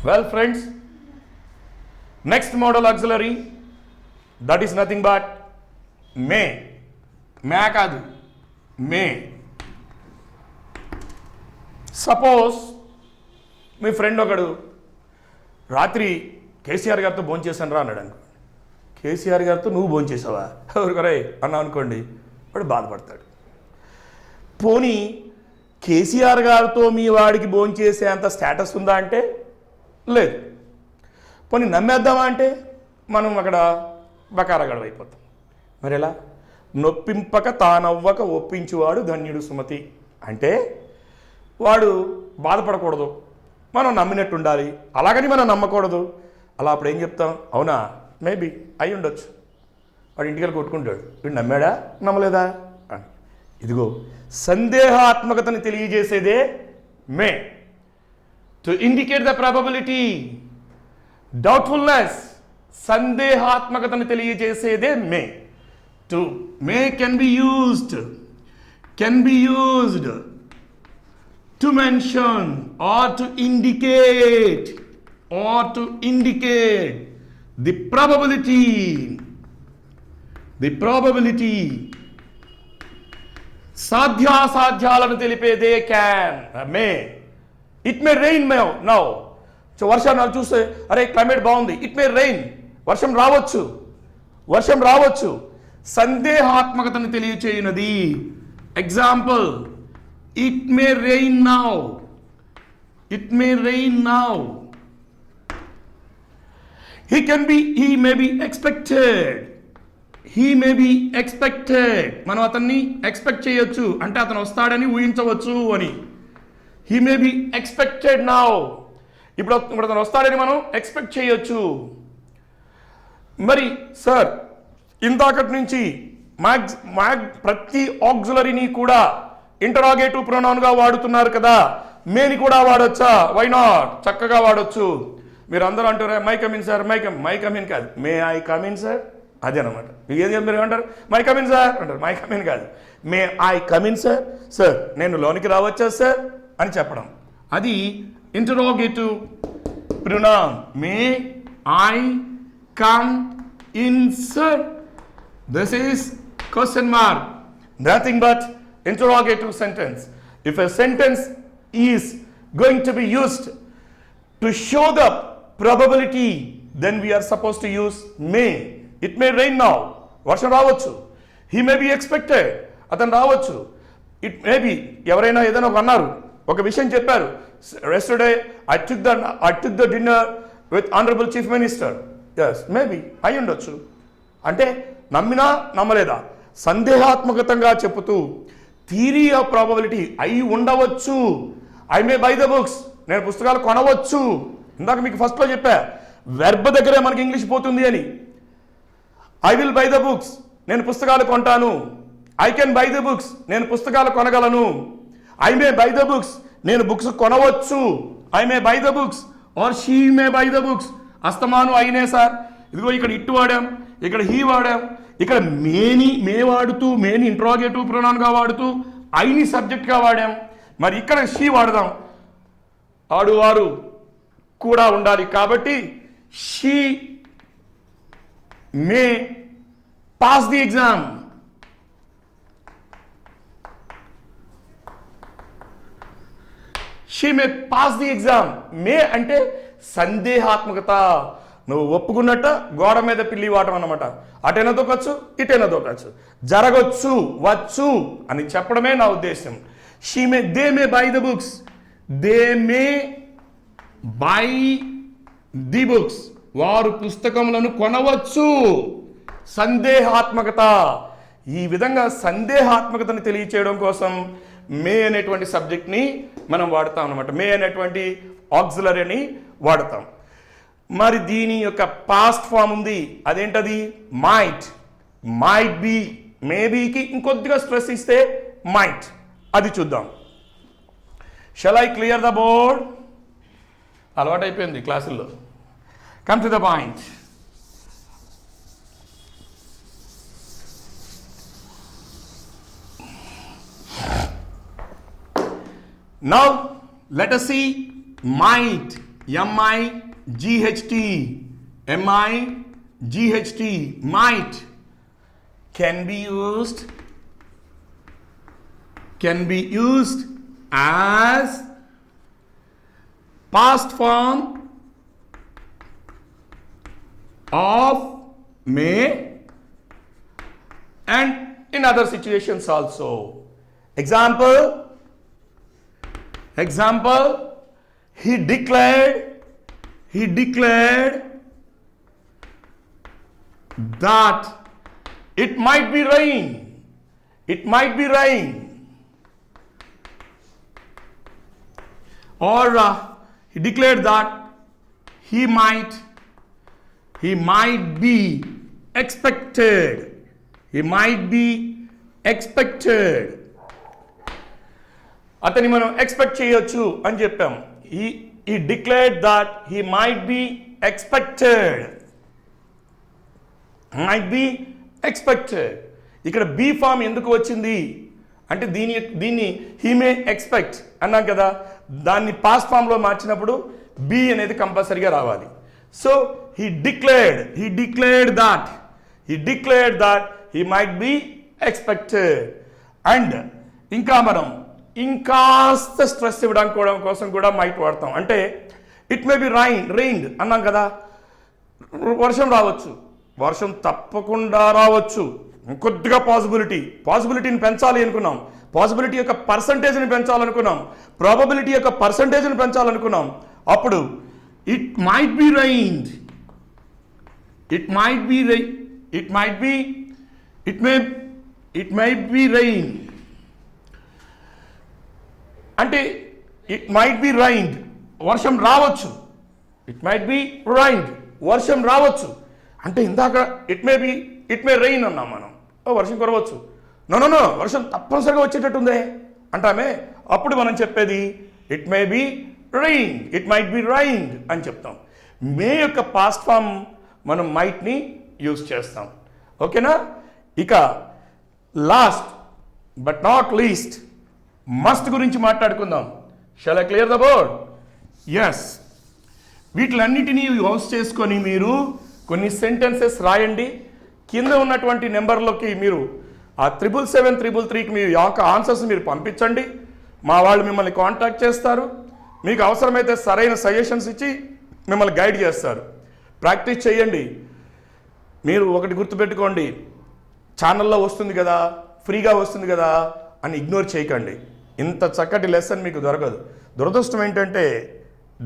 Well friends, next modal auxiliary, that is nothing but may. మే కాదు, మే. Suppose మీ friend ఒకడు రాత్రి కేసీఆర్ గారితో భోంచేసాను రా అన్నాడు అనుకో. కేసీఆర్ గారితో నువ్వు భోంచేసావా ఎవరికొరే అన్నా అనుకోండి, వాడు బాధపడతాడు. పోనీ కేసీఆర్ గారితో మీ వాడికి భోంచేసే అంత స్టేటస్ ఉందా అంటే లేదు. పోనీ నమ్మేద్దామా అంటే మనం అక్కడ బకారగడ అయిపోతాం. మరి ఎలా? నొప్పింపక తానవ్వక ఒప్పించువాడు ధన్యుడు సుమతి అంటే వాడు బాధపడకూడదు, మనం నమ్మినట్టు ఉండాలి. అలాగని మనం నమ్మకూడదు. అలా అప్పుడు ఏం చెప్తాం? అవునా, మేబీ అయి ఉండొచ్చు. వాడు ఇంటికి వెళ్ళి కొట్టుకుంటాడు, వీడు నమ్మాడా నమ్మలేదా అని. ఇదిగో సందేహాత్మకతని తెలియజేసేదే may. To indicate the probability, doubtfulness, సందేహాత్మకతని తెలియజేసేదే may. To may can be used to mention or to indicate the probability సాధ్యాసాధ్యాలను తెలిపేదే can may. It may rain now. వర్షాలు చూస్తే అరే క్లైమేట్ బాగుంది, ఇట్ మే రెయిన్, వర్షం రావచ్చు. సందేహాత్మకతను తెలియచేయునది. Example, it may rain now. He may be expected. మనం అతన్ని ఎక్స్పెక్ట్ చేయొచ్చు అంటే అతను వస్తాడని ఊహించవచ్చు అని. he may be expected now. ఇప్పుడు అతను వస్తాడని మనం ఎక్స్పెక్ట్ చేయొచ్చు. మరి సార్ ఇందాకటి నుంచి ప్రతి ఆక్సిలరీని కూడా ఇంటరాగేటివ్ ప్రొనౌన్గా వాడుతున్నారు కదా, మేని కూడా వాడొచ్చా? వై నాట్, చక్కగా వాడొచ్చు. మీరు అందరూ అంటారు may come in sir, may come in కాదు, మే ఐ కమిన్ సార్, అదే అనమాట. మీరు అంటారు మై కమిన్ సార్ అంటారు, మై కమిన్ కాదు, may I come in sir. Sir నేను లోనికి రావచ్చా సార్ అని చెప్పడం, అది interrogative pronoun. May I come in sir, this is question mark, nothing but interrogative sentence. If a sentence is going to be used to show the probability, then we are supposed to use may. It may rain now, వర్షం రావచ్చు. He may be expected, అతను రావచ్చు. It may be, ఎవరైనా ఏదైనా అన్నారు, ఒక విషయం చెప్పారు, yesterday I took the dinner with honorable chief minister. Yes, maybe అయి ఉండొచ్చు. అంటే నమ్మినా నమ్మలేదా సందేహాత్మకంగా చెబుతూ థియరీ ఆఫ్ ప్రాబబిలిటీ అయి ఉండవచ్చు. I may buy the books, నేను పుస్తకాలు కొనవచ్చు. ఇందాక మీకు ఫస్ట్లో చెప్పా, వెర్బ్ దగ్గరే మనకి ఇంగ్లీష్ పోతుంది అని. I will buy the books, నేను పుస్తకాలు కొంటాను. I can buy the books, నేను పుస్తకాలు కొనగలను. I may buy the books, నేను బుక్స్ కొనవచ్చు. I may buy the books or she may buy the books. అస్తమాను అయినే సార్, ఇదిగో ఇక్కడ ఇట్టు వాడాం, ఇక్కడ హీ వాడాం, ఇక్కడ మే వాడుతూ మేని ఇంట్రాగేటివ్ ప్రొనౌన్గా వాడుతూ ఐని సబ్జెక్ట్గా వాడాం. మరి ఇక్కడ షీ వాడదాం, ఆడువారు కూడా ఉండాలి. కాబట్టి she may pass the exam. She may pass the exam. May అంటే సందేహాత్మకత. నువ్వు ఒప్పుకున్నట్ట గోడ మీద పిల్లి వాటం అన్నమాట. అటైనా దొక్కచ్చు, ఇటైనా దొక్కచ్చు, జరగచ్చు, వచ్చు అని చెప్పడమే నా ఉద్దేశం. They may buy the books, they may by the books, వారు పుస్తకములను కొనవచ్చు. సందేహాత్మకత. ఈ విధంగా సందేహాత్మకతను తెలియచేయడం కోసం మే అనేటువంటి సబ్జెక్ట్ని మనం వాడతాం అన్నమాట. మే అనేటువంటి ఆక్సిలరీని వాడతాం. మరి దీని యొక్క పాస్ట్ ఫామ్ ఉంది, అదేంటది? Might be. మేబీకి ఇంకొద్దిగా స్ట్రెస్ ఇస్తే మైట్, అది చూద్దాం. Shall I clear the board? అలవాటైపోయింది క్లాసుల్లో. Come to the point. Now let us see might M-I-G-H-T, M-I-G-H-T, might, can be used as past form of may and in other situations also. Example, he declared that it might be rain. Or he declared that he might be expected. అతని మనం expect చేయొచ్చు అని చెప్పాం. he declared that he might be expected. ఇక్కడ be form ఎందుకు వచ్చింది అంటే దీన్ని he may expect అన్నాం కదా, దాన్ని పాస్ట్ ఫామ్లో మార్చినప్పుడు బీ అనేది కంపల్సరీగా రావాలి. So he declared that he might be expected. And ఇంకా మనం ఇంకాస్త స్ట్రెస్ ఇవ్వడానికి కోసం కూడా మైట్ వాడతాం. అంటే ఇట్ మే బి రైన్డ్ అన్నాం కదా, వర్షం రావచ్చు, వర్షం తప్పకుండా రావచ్చు, కొద్దిగా పాసిబిలిటీని పెంచాలి అనుకున్నాం, పాసిబిలిటీ యొక్క పర్సంటేజ్ని పెంచాలనుకున్నాం, ప్రాబబిలిటీ యొక్క పర్సంటేజ్ని పెంచాలనుకున్నాం. అప్పుడు it might be రైన్డ్, it may be rain అంటే ఇట్ మైట్ బి రైన్డ్ వర్షం రావచ్చు, వర్షం రావచ్చు అంటే ఇందాక ఇట్ మే రెయిన్ అన్నాం మనం, వర్షం కురవచ్చు, నో వర్షం తప్పనిసరిగా వచ్చేటట్టుందే అంటామే. అప్పుడు మనం చెప్పేది it may be రైన్డ్, it might be రైన్డ్ అని చెప్తాం. మే యొక్క పాస్ట్ ఫామ్ మనం మైట్ని యూజ్ చేస్తాం. ఓకేనా? ఇక last but not least must గురించి మాట్లాడుకుందాం. Shall I clear the board? Yes. వీటిలన్నిటినీ యూజ్ చేసుకొని మీరు కొన్ని సెంటెన్సెస్ రాయండి. కింద ఉన్నటువంటి నెంబర్లోకి మీరు ఆ 77733కి మీ యొక్క ఆన్సర్స్ మీరు పంపించండి. మా వాళ్ళు మిమ్మల్ని కాంటాక్ట్ చేస్తారు. మీకు అవసరమైతే సరైన సజెషన్స్ ఇచ్చి మిమ్మల్ని గైడ్ చేస్తారు. ప్రాక్టీస్ చేయండి. మీరు ఒకటి గుర్తుపెట్టుకోండి, ఛానల్లో వస్తుంది కదా, ఫ్రీగా వస్తుంది కదా అని ఇగ్నోర్ చేయకండి. ఇంత చక్కటి లెసన్ మీకు దొరకదు. దురదృష్టం ఏంటంటే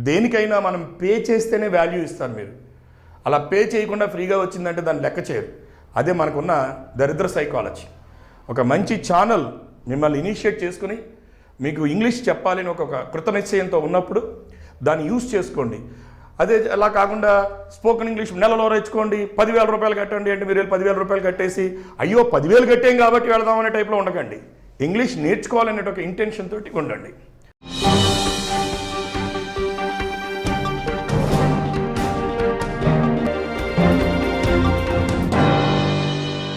దేనికైనా మనం పే చేస్తేనే వాల్యూ ఇస్తారు. మీరు అలా పే చేయకుండా ఫ్రీగా వచ్చిందంటే దాన్ని లెక్క చేయరు. అదే మనకున్న దరిద్ర సైకాలజీ. ఒక మంచి ఛానల్ మిమ్మల్ని ఇనిషియేట్ చేసుకుని మీకు ఇంగ్లీష్ చెప్పాలని ఒక కృత నిశ్చయంతో ఉన్నప్పుడు దాన్ని యూజ్ చేసుకోండి. అదే అలా కాకుండా స్పోకెన్ ఇంగ్లీష్ నెలలో నేర్చుకోండి, 10,000 రూపాయలు కట్టండి అంటే మీరు 10,000 రూపాయలు కట్టేసి అయ్యో 10,000 కట్టేం కాబట్టి వెళదాం అనే టైప్లో ఉండకండి. ఇంగ్లీష్ నేర్చుకోవాలనే ఒక ఇంటెన్షన్ తోటి ఉండండి.